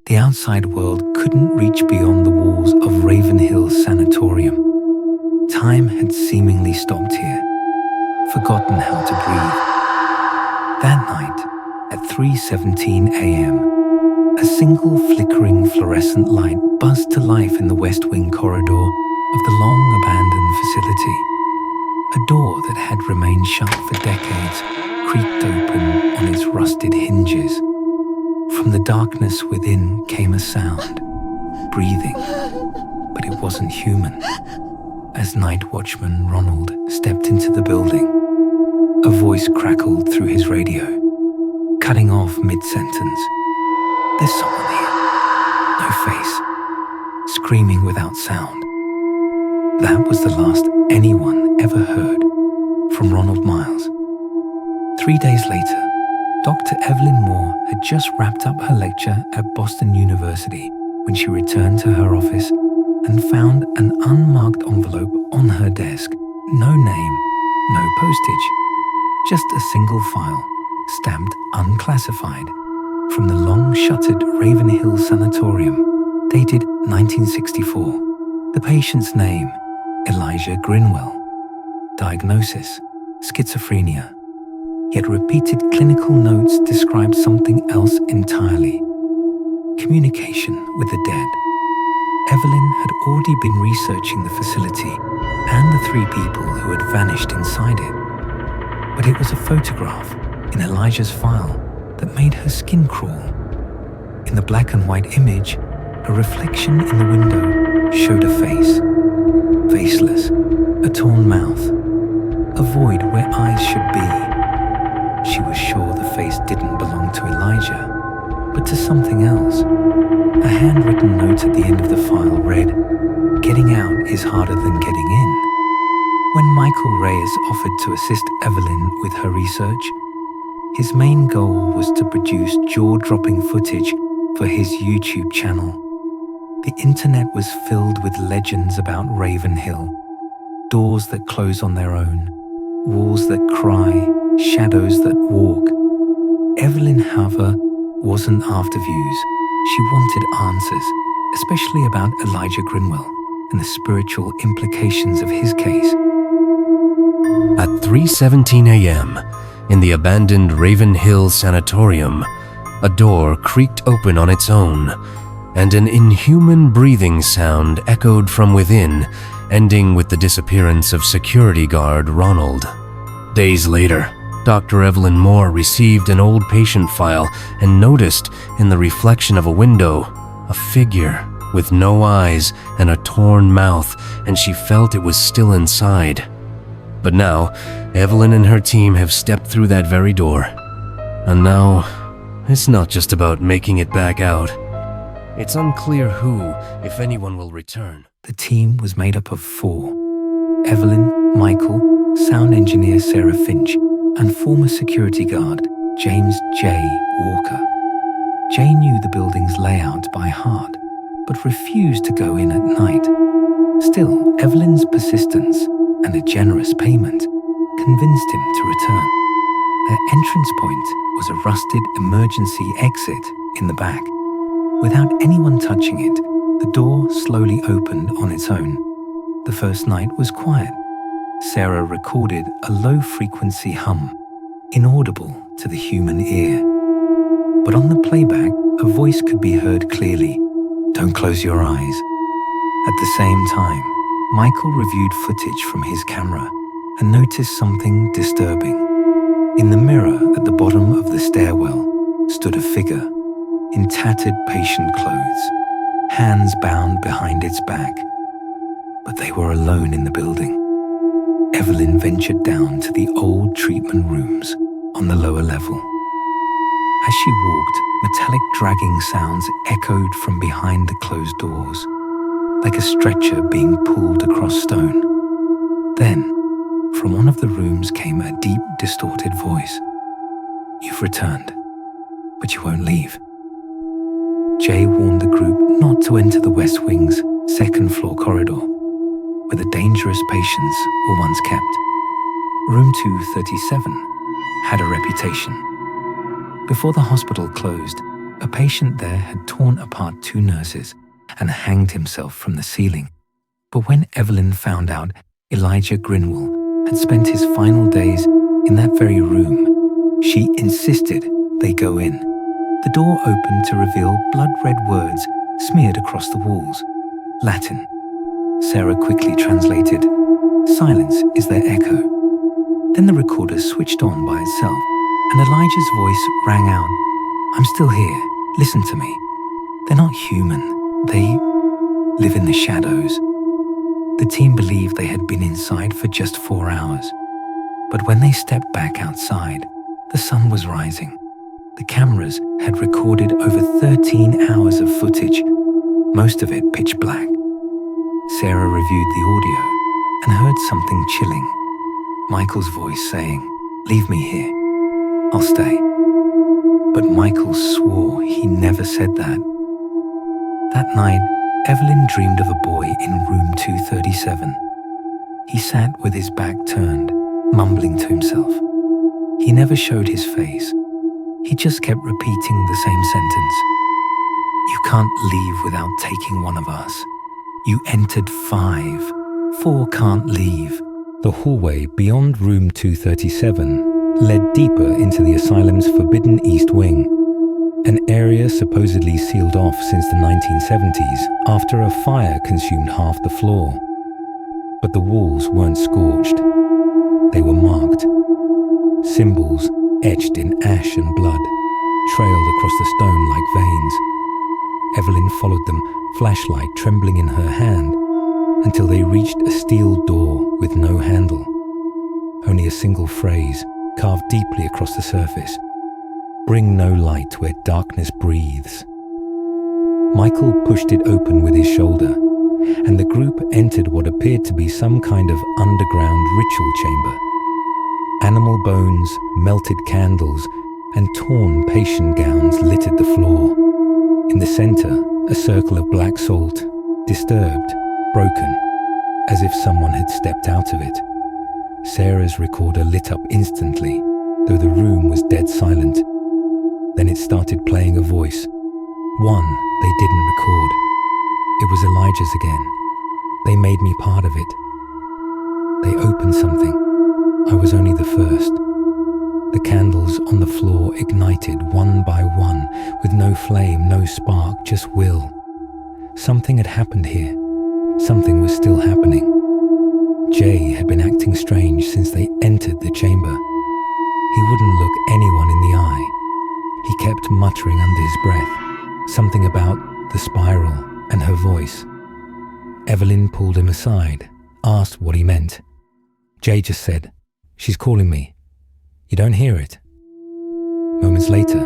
The outside world couldn't reach beyond the walls of Ravenhill Sanatorium. Time had seemingly stopped here, forgotten how to breathe. That night, at 3:17 a.m., a single flickering fluorescent light buzzed to life in the West Wing corridor of the long-abandoned facility. A door that had remained shut for decades creaked open on its rusted hinges. From the darkness within came a sound, breathing, but it wasn't human. As night watchman Ronald stepped into the building, a voice crackled through his radio, cutting off mid-sentence. "There's someone here. No face." Screaming without sound. That was the last anyone ever heard from Ronald Miles. 3 days later, Dr. Evelyn Moore had just wrapped up her lecture at Boston University when she returned to her office and found an unmarked envelope on her desk. No name, no postage, just a single file, stamped unclassified, from the long-shuttered Ravenhill Sanatorium, dated 1964. The patient's name, Elijah Grinwell. Diagnosis, schizophrenia. Yet repeated clinical notes described something else entirely. Communication with the dead. Evelyn had already been researching the facility and the 3 people who had vanished inside it. But it was a photograph in Elijah's file that made her skin crawl. In the black and white image, a reflection in the window showed a face. Faceless, a torn mouth, a void where eyes should be. She was sure the face didn't belong to Elijah, but to something else. A handwritten note at the end of the file read, "Getting out is harder than getting in." When Michael Reyes offered to assist Evelyn with her research, his main goal was to produce jaw-dropping footage for his YouTube channel. The internet was filled with legends about Ravenhill. Doors that close on their own, walls that cry, shadows that walk. Evelyn, however, wasn't after views. She wanted answers, especially about Elijah Grinwell and the spiritual implications of his case. At 3:17 a.m., in the abandoned Ravenhill Sanatorium, a door creaked open on its own, and an inhuman breathing sound echoed from within, ending with the disappearance of security guard Ronald. Days later, Dr. Evelyn Moore received an old patient file and noticed in the reflection of a window a figure with no eyes and a torn mouth, and she felt it was still inside. But now, Evelyn and her team have stepped through that very door. And now, it's not just about making it back out. It's unclear who, if anyone, will return. The team was made up of 4. Evelyn, Michael, sound engineer Sarah Finch, and former security guard James J. Walker. Jay knew the building's layout by heart, but refused to go in at night. Still, Evelyn's persistence and a generous payment convinced him to return. Their entrance point was a rusted emergency exit in the back. Without anyone touching it, the door slowly opened on its own. The first night was quiet. Sarah recorded a low-frequency hum, inaudible to the human ear. But on the playback, a voice could be heard clearly, "Don't close your eyes." At the same time, Michael reviewed footage from his camera and noticed something disturbing. In the mirror at the bottom of the stairwell stood a figure in tattered patient clothes, hands bound behind its back. But they were alone in the building. Evelyn ventured down to the old treatment rooms on the lower level. As she walked, metallic dragging sounds echoed from behind the closed doors, like a stretcher being pulled across stone. Then, from one of the rooms came a deep, distorted voice. "You've returned, but you won't leave." Jay warned the group not to enter the West Wing's second-floor corridor, where the dangerous patients were once kept. Room 237 had a reputation. Before the hospital closed, A patient there had torn apart 2 nurses and hanged himself from the ceiling. But when Evelyn found out Elijah Grinwell had spent his final days in that very room, she insisted they go in. The door opened to reveal blood-red words smeared across the walls. Latin. Sarah quickly translated, "Silence is their echo." Then the recorder switched on by itself, and Elijah's voice rang out, "I'm still here. Listen to me. They're not human. They live in the shadows." The team believed they had been inside for just 4 hours. But when they stepped back outside, the sun was rising. The cameras had recorded over 13 hours of footage, most of it pitch black. Sarah reviewed the audio and heard something chilling. Michael's voice saying, "Leave me here. I'll stay." But Michael swore he never said that. That night, Evelyn dreamed of a boy in room 237. He sat with his back turned, mumbling to himself. He never showed his face. He just kept repeating the same sentence. "You can't leave without taking one of us. You entered 5. 4 can't leave." The hallway beyond room 237 led deeper into the asylum's forbidden east wing, an area supposedly sealed off since the 1970s after a fire consumed half the floor. But the walls weren't scorched. They were marked. Symbols etched in ash and blood trailed across the stone like veins. Evelyn followed them, flashlight trembling in her hand, until they reached a steel door with no handle. Only a single phrase carved deeply across the surface. "Bring no light where darkness breathes." Michael pushed it open with his shoulder, and the group entered what appeared to be some kind of underground ritual chamber. Animal bones, melted candles, and torn patient gowns littered the floor. In the center, a circle of black salt, disturbed, broken, as if someone had stepped out of it. Sarah's recorder lit up instantly, though the room was dead silent. Then it started playing a voice, one they didn't record. It was Elijah's again. "They made me part of it. They opened something. I was only the first." The candles on the floor ignited one by one, with no flame, no spark, just will. Something had happened here. Something was still happening. Jay had been acting strange since they entered the chamber. He wouldn't look anyone in the eye. He kept muttering under his breath, something about the spiral and her voice. Evelyn pulled him aside, asked what he meant. Jay just said, "She's calling me. You don't hear it?" Moments later,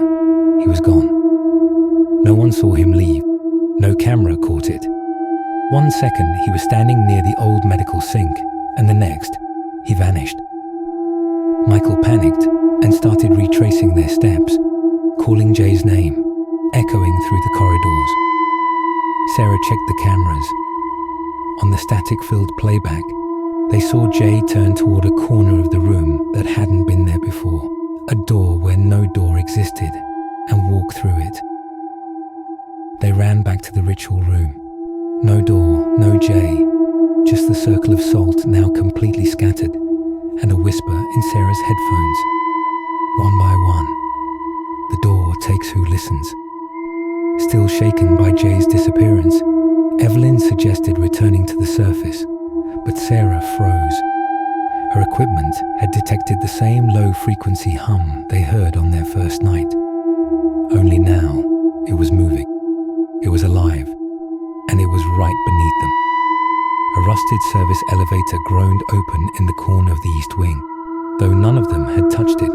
he was gone. No one saw him leave. No camera caught it. 1 second, he was standing near the old medical sink, and the next, he vanished. Michael panicked and started retracing their steps, calling Jay's name, echoing through the corridors. Sarah checked the cameras. On the static-filled playback, they saw Jay turn toward a corner of the room that hadn't been there before, a door where no door existed, and walk through it. They ran back to the ritual room. No door, no Jay, just the circle of salt now completely scattered, and a whisper in Sarah's headphones. One by one, the door takes who listens. Still shaken by Jay's disappearance, Evelyn suggested returning to the surface, but Sarah froze. Her equipment had detected the same low-frequency hum they heard on their first night. Only now, it was moving. It was alive, and it was right beneath them. A rusted service elevator groaned open in the corner of the east wing, though none of them had touched it.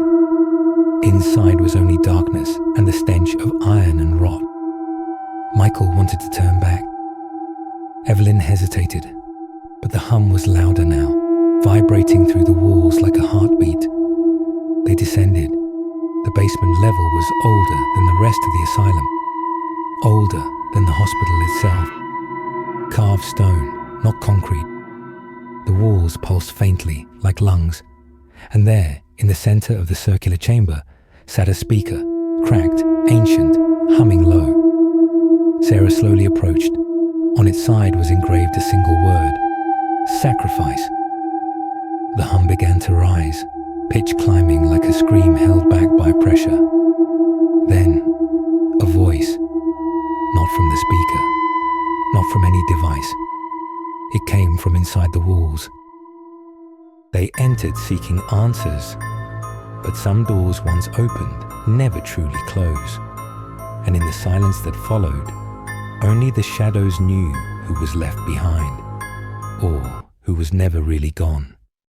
Inside was only darkness and the stench of iron and rot. Michael wanted to turn back. Evelyn hesitated, but the hum was louder now, vibrating through the walls like a heartbeat. They descended. The basement level was older than the rest of the asylum, older than the hospital itself. Carved stone, not concrete. The walls pulsed faintly, like lungs, and there, in the center of the circular chamber, sat a speaker, cracked, ancient, humming low. Sarah slowly approached. On its side was engraved a single word: sacrifice. The hum began to rise, pitch climbing like a scream held back by pressure. Then, a voice, not from the speaker, not from any device. It came from inside the walls. They entered seeking answers, but some doors once opened never truly close. And in the silence that followed, only the shadows knew who was left behind, or who was never really gone.